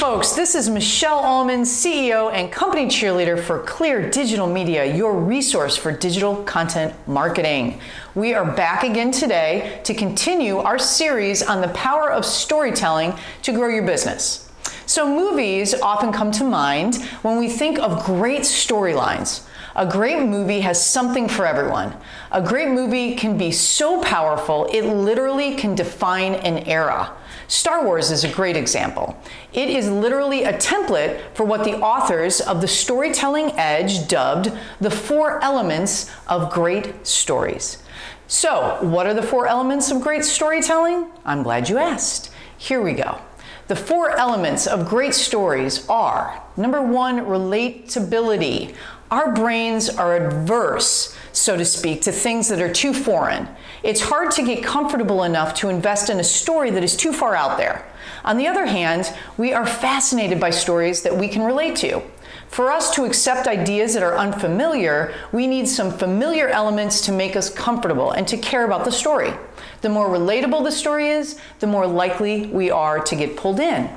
folks, this is Michele Ahlman, CEO and company cheerleader for ClearDigital Media, your resource for digital content marketing. We are back again today to continue our series on the power of storytelling to grow your business. So movies often come to mind when we think of great storylines. A great movie has something for everyone. A great movie can be so powerful, it literally can define an era. Star Wars is a great example. It is literally a template for what the authors of the Storytelling Edge dubbed the 4 elements of great stories. So, what are the 4 elements of great storytelling? I'm glad you asked. Here we go. The 4 elements of great stories are, number 1, relatability. Our brains are adverse, so to speak, to things that are too foreign. It's hard to get comfortable enough to invest in a story that is too far out there. On the other hand, we are fascinated by stories that we can relate to. For us to accept ideas that are unfamiliar, we need some familiar elements to make us comfortable and to care about the story. The more relatable the story is, the more likely we are to get pulled in.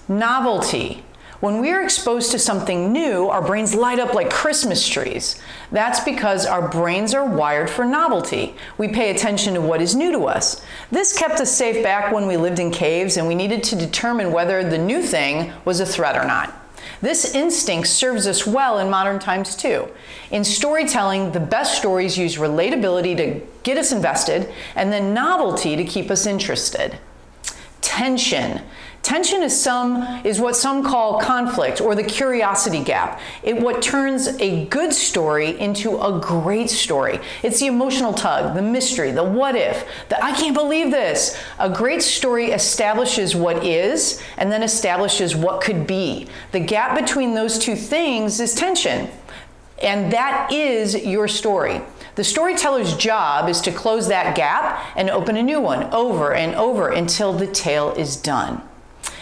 Novelty. When we are exposed to something new, our brains light up like Christmas trees. That's because our brains are wired for novelty. We pay attention to what is new to us. This kept us safe back when we lived in caves and we needed to determine whether the new thing was a threat or not. This instinct serves us well in modern times too. In storytelling, the best stories use relatability to get us invested and then novelty to keep us interested. Tension. Tension is what some call conflict or the curiosity gap. What turns a good story into a great story. It's the emotional tug, the mystery, the what if, the I can't believe this. A great story establishes what is and then establishes what could be. The gap between those two things is tension. And that is your story. The storyteller's job is to close that gap and open a new one over and over until the tale is done.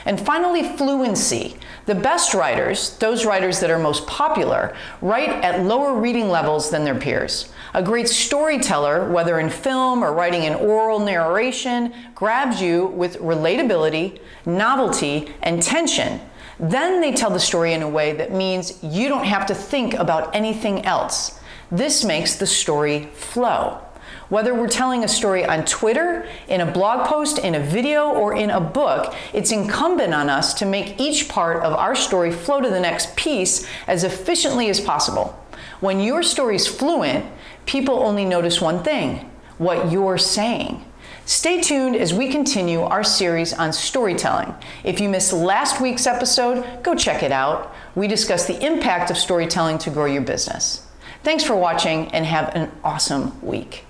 And finally, fluency. The best writers, those writers that are most popular, write at lower reading levels than their peers. A great storyteller, whether in film or writing an oral narration, grabs you with relatability, novelty, and tension. Then they tell the story in a way that means you don't have to think about anything else. This makes the story flow. Whether we're telling a story on Twitter, in a blog post, in a video, or in a book, it's incumbent on us to make each part of our story flow to the next piece as efficiently as possible. When your story's fluent, people only notice one thing, what you're saying. Stay tuned as we continue our series on storytelling. If you missed last week's episode, go check it out. We discuss the impact of storytelling to grow your business. Thanks for watching and have an awesome week.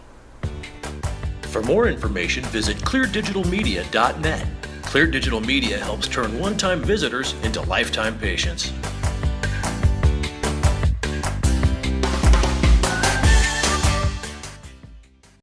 For more information, visit ClearDigitalMedia.net. ClearDigital Media helps turn one-time visitors into lifetime patients.